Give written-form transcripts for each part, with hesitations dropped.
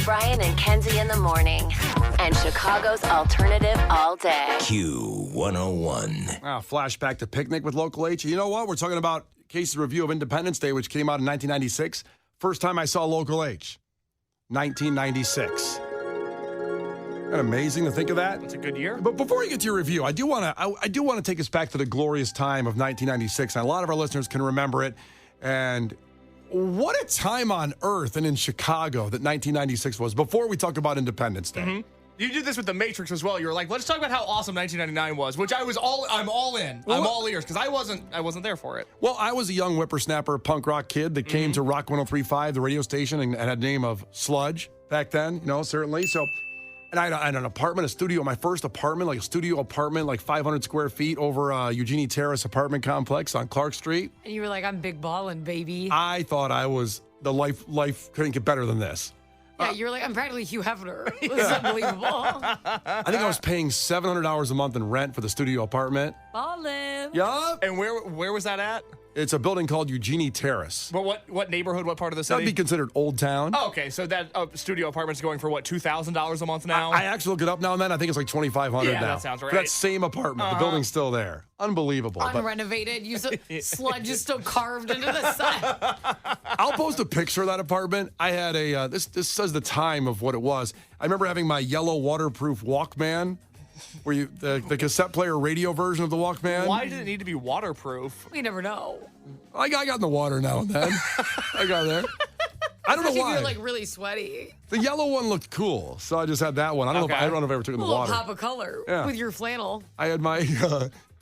Brian and Kenzie in the morning. And Chicago's alternative all day. Q101. Flashback to Picnic with Local H. You know what? We're talking about Casey's review of Independence Day, which came out in 1996. First time I saw Local H. 1996. Isn't that amazing to think of that? It's a good year. But before you get to your review, I do want to take us back to the glorious time of 1996. And a lot of our listeners can remember it. And what a time on earth and in Chicago that 1996 was, before we talk about Independence Day. Mm-hmm. You did this with The Matrix as well. You were like, let's talk about how awesome 1999 was, which I'm all in. Well, I'm all ears because I wasn't there for it. Well, I was a young whippersnapper punk rock kid that came to Rock 103.5, the radio station, and had a name of Sludge back then, certainly. So, and I had an apartment, a studio, my first apartment, like a studio apartment, like 500 square feet over Eugenie Terrace apartment complex on Clark Street. And you were like, I'm big ballin', baby. I thought I was, the life couldn't get better than this. Yeah, you were like, I'm practically Hugh Hefner. It was unbelievable. I think I was paying $700 a month in rent for the studio apartment. Ballin'. Yup. And where was that at? It's a building called Eugenie Terrace. But what neighborhood? What part of the city? That'd be considered Old Town. Oh, okay. So that studio apartment's going for what, $2,000 a month now? I actually look it up now and then. I think it's like $2,500 Yeah, now. that sounds right. For that same apartment. The building's still there. Unbelievable. But Unrenovated. Sludge is still carved into the side. I'll post a picture of that apartment. I had a, this says the time of what it was. I remember having my yellow waterproof Walkman, where the cassette player radio version of the Walkman. Why did it need to be waterproof? We never know. I got in the water now and then. I got there. I don't know Especially why. if you're like really sweaty. The yellow one looked cool, so I just had that one. I don't know if I ever took it in A the little water. pop of color with your flannel. I had my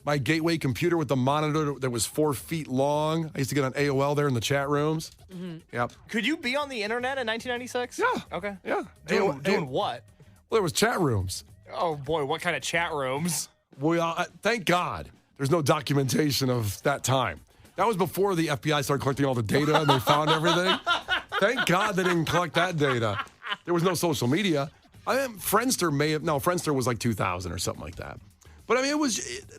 my gateway computer with the monitor that was 4 feet long. I used to get on AOL there in the chat rooms. Mm-hmm. Yep. Could you be on the internet in 1996? Yeah. Okay. Yeah. Doing what? Well, there was chat rooms. Oh boy, what kind of chat rooms? Well, thank God there's no documentation of that time. That was before the FBI started collecting all the data and they found everything. Thank God they didn't collect that data. There was no social media. Friendster was like 2000 or something like that. But I mean,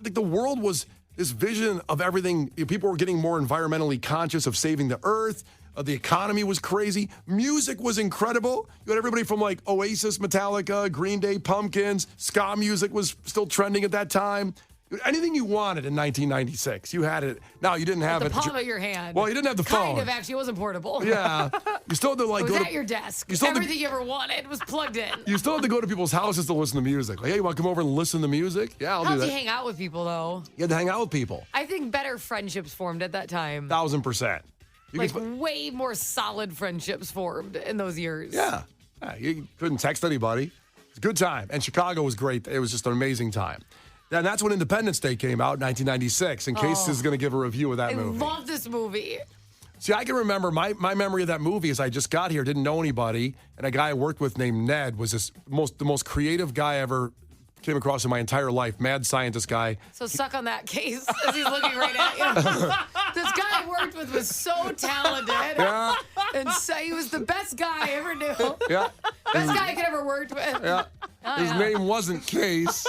the world was this vision of everything. People were getting more environmentally conscious of saving the earth. The economy was crazy. Music was incredible. You had everybody from like Oasis, Metallica, Green Day, Pumpkins. Ska music was still trending at that time. Anything you wanted in 1996, you had it. Now, you didn't have The it. palm of your hand. Well, you didn't have the phone. Kind of, actually. It wasn't portable. Yeah. You still had to like it was go at to your desk. you still had to- Everything you ever wanted was plugged in. You still have to go to people's houses to listen to music. Like, hey, you want to come over and listen to music? Yeah, I'll How do did that. you hang out with people, though? You had to hang out with people. I think better friendships formed at that time. 1,000%. You Like, could way more solid friendships formed in those years. Yeah. You couldn't text anybody. It was a good time. And Chicago was great. It was just an amazing time. And that's when Independence Day came out, 1996. And Case is going to give a review of that I movie. love this movie. See, I can remember my memory of that movie is I just got here, didn't know anybody, and a guy I worked with named Ned was the most creative guy I ever came across in my entire life, mad scientist guy. So suck on that Case as he's looking right at you. This guy I worked with was so talented. Yeah. And so he was the best guy I ever knew. Yeah. Best guy I could ever worked with. Yeah. His name wasn't Case.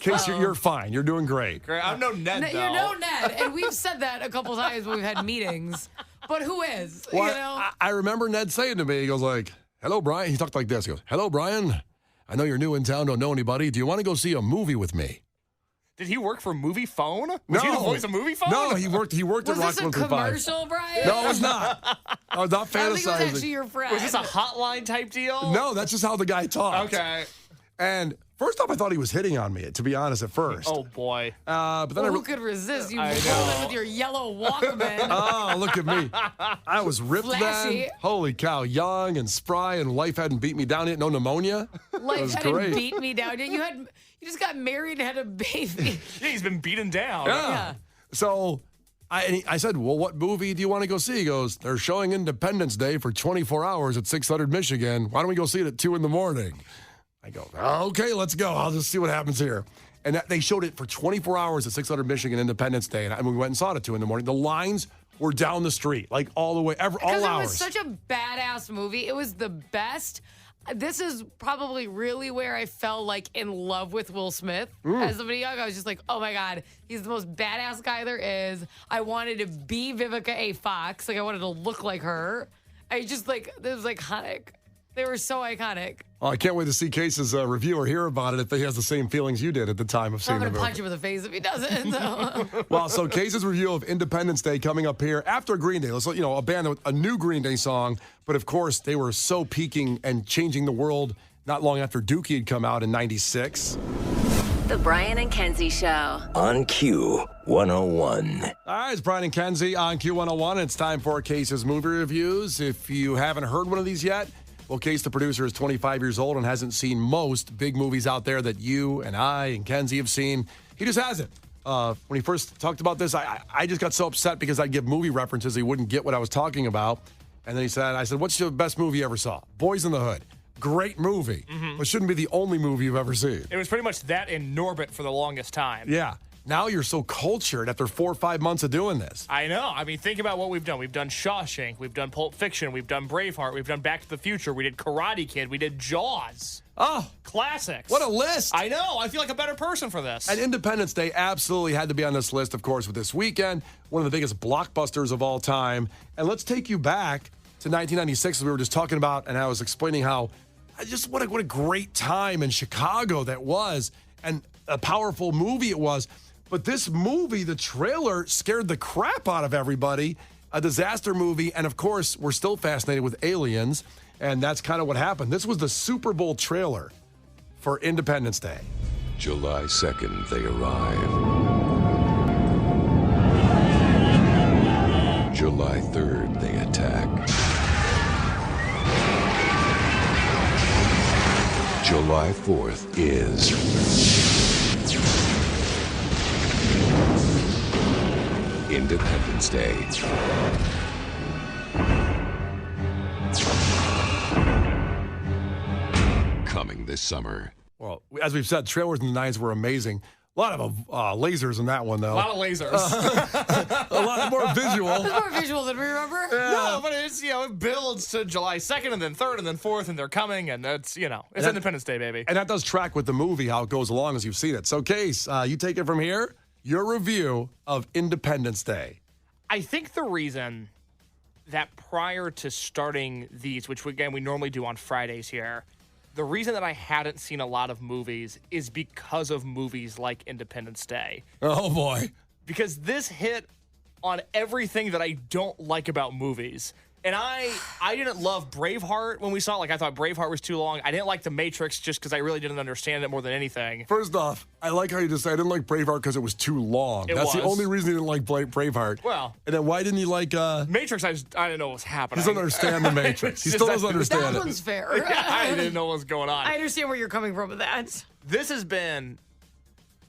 Case, you're fine. You're doing great. Great. I'm no Ned, though. You're no Ned. And we've said that a couple times when we've had meetings. But who is? Well, you know? I remember Ned saying to me, he goes like, hello, Brian. He talked like this. He goes, hello, Brian. I know you're new in town, don't know anybody. Do you want to go see a movie with me? Did he work for Movie Phone? Was he the voice of Movie Phone? No, he worked was at Rock this a 105. commercial, Brian? No, it was not. I was not I don't think it was fantasizing. actually your friend. Was this a hotline type deal? No, that's just how the guy talked. Okay. And first off, I thought he was hitting on me, to be honest, at first. Oh, boy. But then Well, who could resist? You I rolled know. in with your yellow Walkman. Oh, look at me. I was ripped Flashy. then. Holy cow, young and spry, and life hadn't beat me down yet. No pneumonia. Life was hadn't great. beat me down. You just got married and had a baby. Yeah, he's been beaten down. Yeah. So I said, well, what movie do you want to go see? He goes, they're showing Independence Day for 24 hours at 600 Michigan. Why don't we go see it at 2 in the morning? I go, okay, let's go. I'll just see what happens here. And they showed it for 24 hours at 600 Michigan Independence Day. And we went and saw it at 2 in the morning. The lines were down the street, like all the way, all Because it hours. was such a badass movie. It was the best. This is probably really where I fell like in love with Will Smith as a video. I was just like, oh my God, he's the most badass guy there is. I wanted to be Vivica A. Fox. Like I wanted to look like her. I just like, this was iconic. They were so iconic. Oh, I can't wait to see Case's review or hear about it if he has the same feelings you did at the time of seeing I'm the going to movie. punch him in the face if he doesn't. So. Well, so Case's review of Independence Day coming up here after Green Day. Let's, a band with a new Green Day song, but of course they were so peaking and changing the world not long after Dookie had come out in '96. The Brian and Kenzie Show. On Q 101. All right, it's Brian and Kenzie on Q101. It's time for Case's movie reviews. If you haven't heard one of these yet, well, Case, the producer, is 25 years old and hasn't seen most big movies out there that you and I and Kenzie have seen. He just hasn't. When he first talked about this, I just got so upset because I'd give movie references. He wouldn't get what I was talking about. And then I said, what's your best movie you ever saw? Boys in the Hood. Great movie, but shouldn't be the only movie you've ever seen. It was pretty much that in Norbit for the longest time. Yeah. Now you're so cultured after 4 or 5 months of doing this. I know. I mean, think about what we've done. We've done Shawshank. We've done Pulp Fiction. We've done Braveheart. We've done Back to the Future. We did Karate Kid. We did Jaws. Oh, Classics. what a list. I know. I feel like a better person for this. And Independence Day absolutely had to be on this list, of course, with this weekend, one of the biggest blockbusters of all time. And let's take you back to 1996, as we were just talking about, and I was explaining how what a great time in Chicago that was, and a powerful movie it was. But this movie, the trailer, scared the crap out of everybody. A disaster movie, and of course, we're still fascinated with aliens, and that's kind of what happened. This was the Super Bowl trailer for Independence Day. July 2nd, they arrive. July 3rd, they attack. July 4th is Independence Day. Coming this summer. Well, as we've said, trailers in the 90s were amazing. A lot of lasers in that one, though. A lot of lasers. A lot more visual. It's more visual than we remember. No, but it's, it builds to July 2nd and then 3rd and then 4th and they're coming and it's, it's Independence Day, baby. And that does track with the movie, how it goes along as you've seen it. So, Case, you take it from here. Your review of Independence Day. I think the reason that prior to starting these, which again we normally do on Fridays here, the reason that I hadn't seen a lot of movies is because of movies like Independence Day. Oh, boy. Because this hit on everything that I don't like about movies. And I didn't love Braveheart when we saw it. Like, I thought Braveheart was too long. I didn't like The Matrix just because I really didn't understand it more than anything. First off, I like how you just said I didn't like Braveheart because it was too long. That's the only reason you didn't like Braveheart. Well. And then why didn't you like... Matrix, I didn't know what was happening. He doesn't understand The Matrix. He still doesn't understand That it. one's fair. I didn't know what was going on. I understand where you're coming from with that. This has been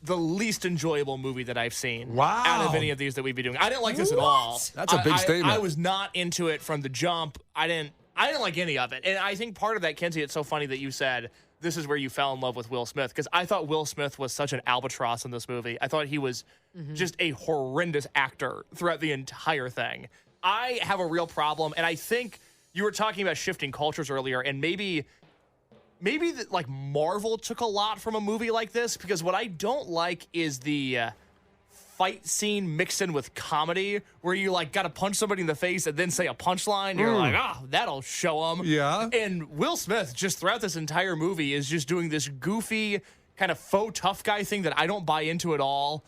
the least enjoyable movie that I've seen Wow. out of any of these that we'd be doing. I didn't like this at all. That's a big statement. I was not into it from the jump. I didn't like any of it. And I think part of that, Kenzie, it's so funny that you said this is where you fell in love with Will Smith, because I thought Will Smith was such an albatross in this movie. I thought he was just a horrendous actor throughout the entire thing. I have a real problem, and I think you were talking about shifting cultures earlier, and maybe that like Marvel took a lot from a movie like this, because what I don't like is the fight scene mixed in with comedy where you like got to punch somebody in the face and then say a punchline. You're like, that'll show them. Yeah. And Will Smith just throughout this entire movie is just doing this goofy kind of faux tough guy thing that I don't buy into at all.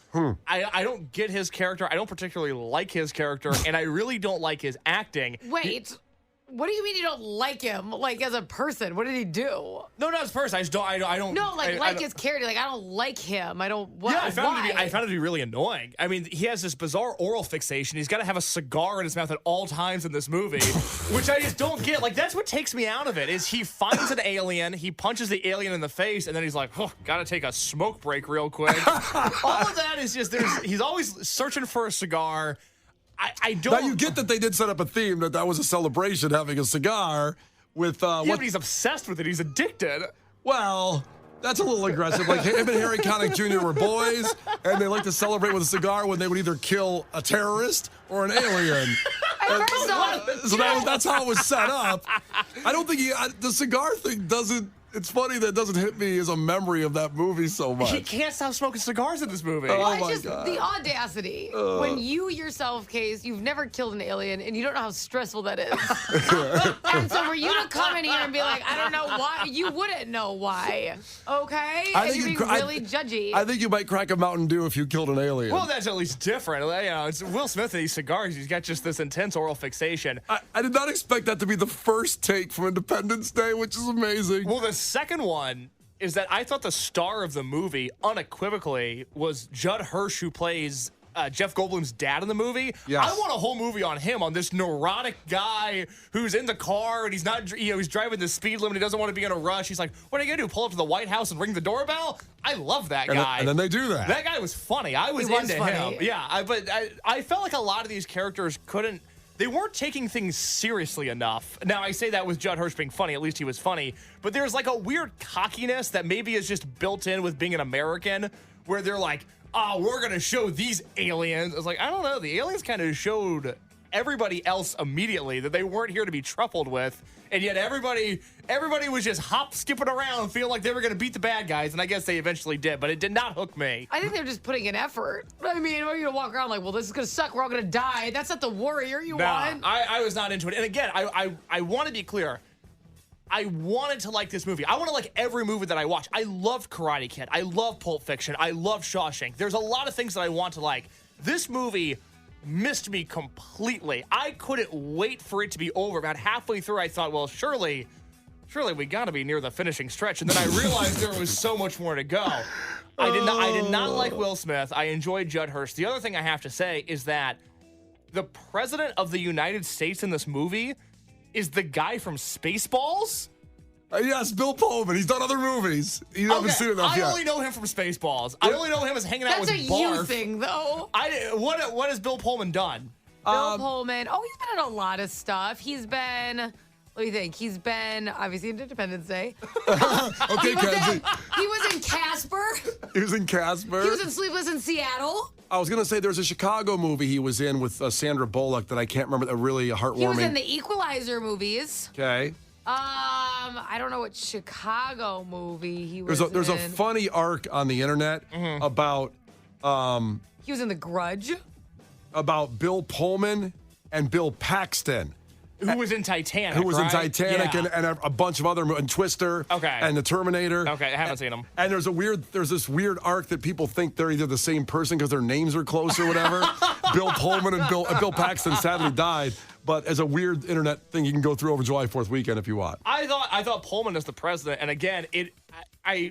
I don't get his character. I don't particularly like his character, and I really don't like his acting. Wait. What do you mean you don't like him? Like, as a person, what did he do? No, not as a person. I just don't. I don't. No, I don't- his character. Like, I don't like him. I don't. What, Yeah, I found why? it to be really annoying. I mean, he has this bizarre oral fixation. He's got to have a cigar in his mouth at all times in this movie, which I just don't get. Like, that's what takes me out of it, is he finds an alien, he punches the alien in the face, and then he's like, gotta take a smoke break real quick. All of that is just, he's always searching for a cigar. I don't... Now, you get that they did set up a theme that was a celebration, having a cigar with... Yeah, but he's obsessed with it. He's addicted. Well, that's a little aggressive. Like, him and Harry Connick Jr. were boys, and they like to celebrate with a cigar when they would either kill a terrorist or an alien. First off, So that's how it was set up. I don't think the cigar thing doesn't... It's funny that doesn't hit me as a memory of that movie so much. He can't stop smoking cigars in this movie. Oh, Well, it's my just God. the audacity. When you yourself, Case, you've never killed an alien and you don't know how stressful that is. And so for you to come in here and be like, I don't know why, you wouldn't know why. Okay? And you're being really judgy. I think you might crack a Mountain Dew if you killed an alien. Well, that's at least different. You know, it's Will Smith and these cigars. He's got just this intense oral fixation. I did not expect that to be the first take from Independence Day, which is amazing. Well, the second one is that I thought the star of the movie unequivocally was Judd Hirsch, who plays Jeff Goldblum's dad in the movie. Yes. I want a whole movie on him, on this neurotic guy who's in the car and he's not, he's driving the speed limit. He doesn't want to be in a rush. He's like, what are you going to do? Pull up to the White House and ring the doorbell? I love that guy. And then they do that. That guy was funny. I was into funny. him. Yeah, but I felt like a lot of these characters they weren't taking things seriously enough. Now, I say that with Judd Hirsch being funny. At least he was funny. But there's like a weird cockiness that maybe is just built in with being an American, where they're like, oh, we're going to show these aliens. It's like, I don't know. The aliens kind of showed everybody else immediately that they weren't here to be truffled with. And yet everybody was just skipping around, feeling like they were going to beat the bad guys. And I guess they eventually did, but it did not hook me. I think they're just putting in effort. I mean, we're going to walk around like, well, this is going to suck. We're all going to die. That's not the warrior you want. I was not into it. And again, I want to be clear. I wanted to like this movie. I want to like every movie that I watch. I loved Karate Kid. I love Pulp Fiction. I love Shawshank. There's a lot of things that I want to like. This movie missed me completely. I couldn't wait for it to be over. About halfway through, I thought, well, surely we got to be near the finishing stretch. And then I realized there was so much more to go. I did not like Will Smith. I enjoyed Judd Hirsch. The other thing I have to say is that the president of the United States in this movie is the guy from Spaceballs. Yes, Bill Pullman. He's done other movies. You haven't seen enough yet. I only know him from Spaceballs. I only know him as hanging out with That's a Barf. you thing, though. What has Bill Pullman done? Bill Pullman. Oh, he's been in a lot of stuff. He's been, let me think. He's been, obviously, in Independence Day. Okay, Kenzie. He was in Casper. He was in Casper. He was in Sleepless in Seattle. I was going to say there's a Chicago movie he was in with Sandra Bullock that I can't remember, that really heartwarming. He was in the Equalizer movies. Okay. I don't know what Chicago movie he was There's a in. funny arc on the internet about He was in The Grudge. about Bill Pullman and Bill Paxton. Who was in Titanic? Who was in right? Titanic Yeah. and a bunch of other and Twister. Okay. And the Terminator. Okay, I haven't seen them. And there's this weird arc that people think they're either the same person because their names are close or whatever. Bill Pullman and Bill Paxton sadly died, but as a weird internet thing you can go through over July 4th weekend if you want. I thought Pullman is the president, and again,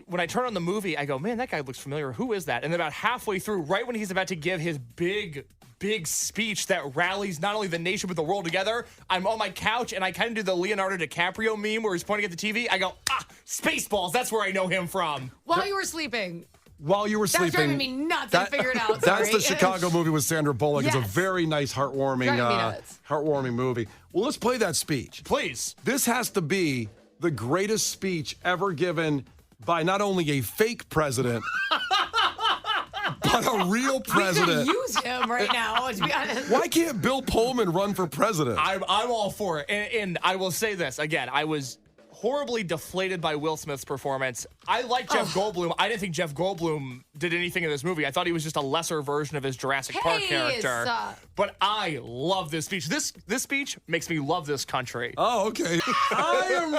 when I turn on the movie, I go, man, that guy looks familiar. Who is that? And then about halfway through, right when he's about to give his big speech that rallies not only the nation but the world together, I'm on my couch and I kind of do the Leonardo DiCaprio meme where he's pointing at the TV. I go, Spaceballs, that's where I know him from. While you were sleeping. While you were That was sleeping. driving me nuts. I figured it out. That's the Sorry. Chicago movie with Sandra Bullock. It's a Yes. very nice, heartwarming movie. Well, let's play that speech. Please. This has to be the greatest speech ever given by not only a fake president, but a real We could president. use him right now, to be honest. Why can't Bill Pullman run for president? I'm all for it. And I will say this again, I was horribly deflated by Will Smith's performance. I like Jeff Goldblum. I didn't think Jeff Goldblum did anything in this movie. I thought he was just a lesser version of his Jurassic Park character. But I love this speech. This speech makes me love this country. Oh, okay. I'm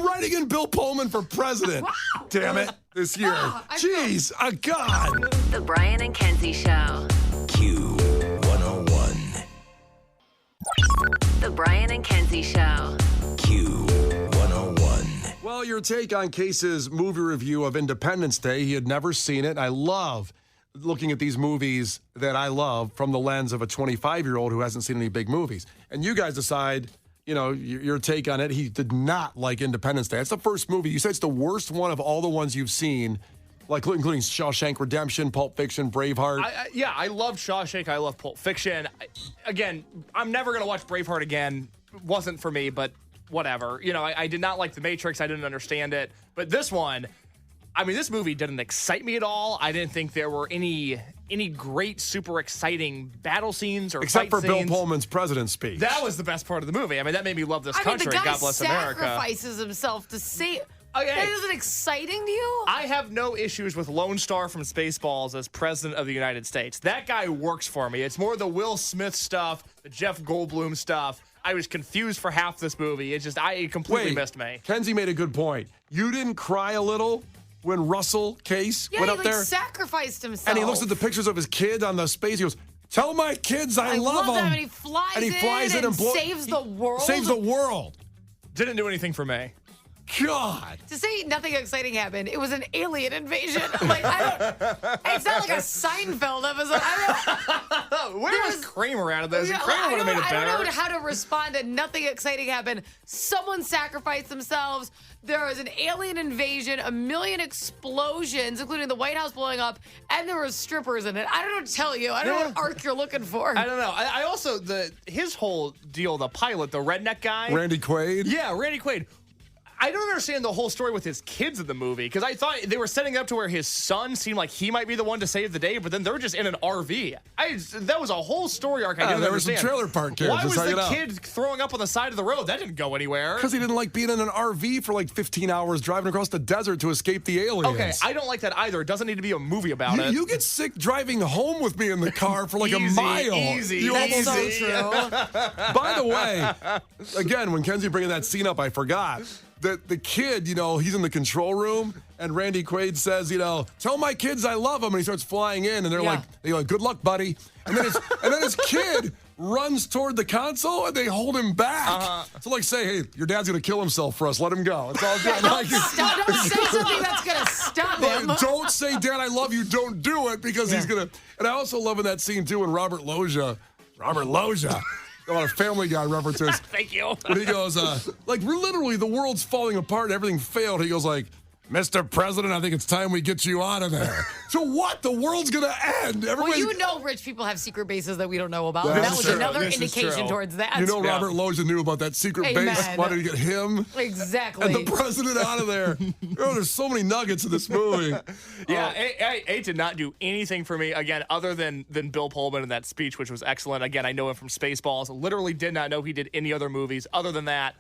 writing in Bill Pullman for president. Damn it, this year. Jeez, God. The Brian and Kenzie Show. Q101. The Brian and Kenzie Show. Q101. Well, your take on Case's movie review of Independence Day. He had never seen it. I love looking at these movies that I love from the lens of a 25-year-old who hasn't seen any big movies. And you guys decide, your take on it. He did not like Independence Day. It's the first movie. You said it's the worst one of all the ones you've seen, like including Shawshank Redemption, Pulp Fiction, Braveheart. I love Shawshank. I love Pulp Fiction. Again, I'm never going to watch Braveheart again. Wasn't for me, but whatever. I did not like The Matrix. I didn't understand it. But this one, this movie didn't excite me at all. I didn't think there were any any great, super exciting battle scenes or Except for fight Bill scenes. Pullman's president's speech. That was the best part of the movie. I mean, that made me love this country. the guy God bless America. sacrifices himself to save. Okay. That isn't exciting to you? I have no issues with Lone Star from Spaceballs as president of the United States. That guy works for me. It's more the Will Smith stuff, the Jeff Goldblum stuff. I was confused for half this movie. It completely missed me. Kenzie made a good point. You didn't cry a little when Russell Case Yeah, went he up there? sacrificed himself. And he looks at the pictures of his kid on the space. He goes, tell my kids I love them. And he flies in and saves the world. Saves the world. Didn't do anything for me. God. To say nothing exciting happened, it was an alien invasion. It's not like a Seinfeld episode. Where was Kramer out of this? Kramer would have made it better. I don't know how to respond to nothing exciting happened. Someone sacrificed themselves. There was an alien invasion, a million explosions, including the White House blowing up, and there were strippers in it. I don't know what to tell you. I don't know what arc you're looking for. I don't know. I also, his whole deal, the pilot, the redneck guy. Randy Quaid? Yeah, Randy Quaid. I don't understand the whole story with his kids in the movie because I thought they were setting it up to where his son seemed like he might be the one to save the day, but then they're just in an RV. That was a whole story arc I didn't there understand. were some trailer park kids. Why was hanging the out. kid throwing up on the side of the road? That didn't go anywhere. Because he didn't like being in an RV for like 15 hours driving across the desert to escape the aliens. Okay, I don't like that either. It doesn't need to be a movie about it. You get sick driving home with me in the car for like a mile. Easy. That's so true. By the way, again, when Kenzie bringing that scene up, I forgot. The kid, he's in the control room, and Randy Quaid says, tell my kids I love them, and he starts flying in, and they're like, good luck, buddy. And then his kid runs toward the console, and they hold him back. So like say, hey, your dad's gonna kill himself for us. Let him go. It's all good. Don't say something that's gonna stop him. Don't say, Dad, I love you. Don't do it because he's gonna. And I also love in that scene too when Robert Loggia. A lot of Family Guy references. Thank you. When he goes, we're literally, the world's falling apart, everything failed. He goes like, Mr. President, I think it's time we get you out of there. So what? The world's going to end. Well, rich people have secret bases that we don't know about. That's That was true. another This is indication true. towards that. Robert Loggia knew about that secret base. Amen. Wanted to get him Exactly. and the president out of there. There's so many nuggets in this movie. Yeah, it did not do anything for me, again, other than Bill Pullman in that speech, which was excellent. Again, I know him from Spaceballs. Literally did not know he did any other movies other than that.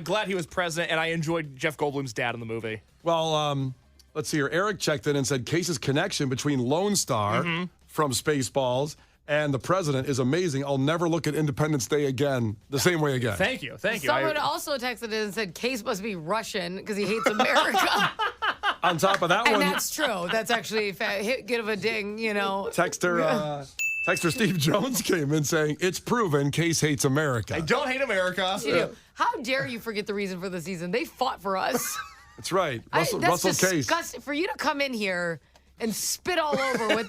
Glad he was president, and I enjoyed Jeff Goldblum's dad in the movie. Well, let's see here. Eric checked in and said Case's connection between Lone Star from Spaceballs and the president is amazing. I'll never look at Independence Day again the same way again. Thank you. Someone also texted in and said Case must be Russian because he hates America. On top of that And one, that's true. That's actually give a ding, Texter Steve Jones came in saying, it's proven Case hates America. I don't hate America. You do. How dare you forget the reason for the season? They fought for us. That's right. That's Russell Case. disgusting. For you to come in here and spit all over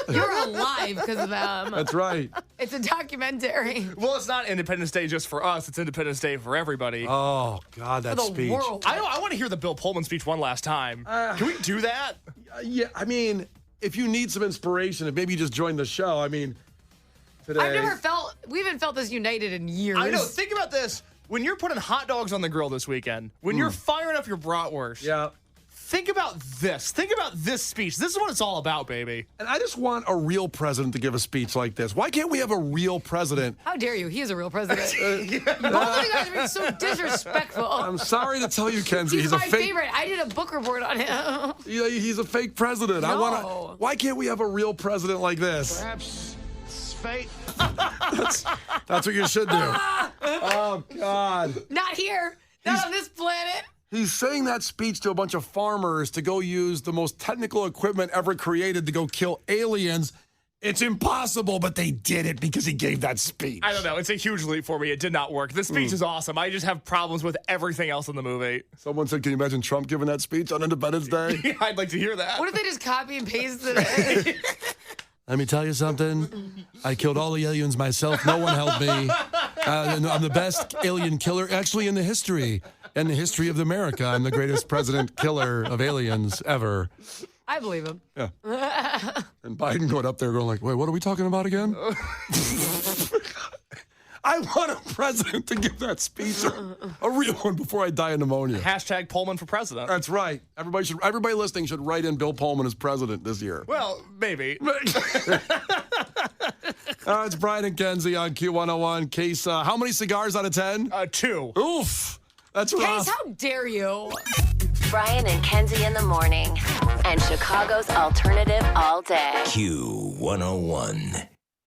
you're alive because of them. That's right. It's a documentary. Well, it's not Independence Day just for us. It's Independence Day for everybody. Oh, God, that For the speech. world. I want to hear the Bill Pullman speech one last time. Can we do that? Yeah, I mean, if you need some inspiration, if maybe you just joined the show, today. We haven't felt this united in years. I know. Think about this. When you're putting hot dogs on the grill this weekend, when you're firing up your bratwurst, Yeah. think about this. Think about this speech. This is what it's all about, baby. And I just want a real president to give a speech like this. Why can't we have a real president? How dare you? He is a real president. Both of you guys are being so disrespectful. I'm sorry to tell you, Kenzie, He's he's a my fake. favorite. I did a book report on him. He's a fake president. No. Why can't we have a real president like this? Perhaps it's fate. That's what you should do. Oh, God. Not here. Not on this planet. He's saying that speech to a bunch of farmers to go use the most technical equipment ever created to go kill aliens. It's impossible, but they did it because he gave that speech. I don't know. It's a huge leap for me. It did not work. This speech is awesome. I just have problems with everything else in the movie. Someone said, can you imagine Trump giving that speech on Independence Day? I'd like to hear that. What if they just copy and paste it? Let me tell you something. I killed all the aliens myself. No one helped me. I'm the best alien killer actually in the history of America. I'm the greatest president killer of aliens ever. I believe him. Yeah. And Biden going up there going like, wait, what are we talking about again? I want a president to give that speech, a real one, before I die of pneumonia. Hashtag Pullman for president. That's right. Everybody listening should write in Bill Pullman as president this year. Well, maybe. It's Brian and Kenzie on Q101. Case, how many cigars out of 10? 2. Oof. That's rough. Case, how dare you? Brian and Kenzie in the morning. And Chicago's alternative all day. Q101.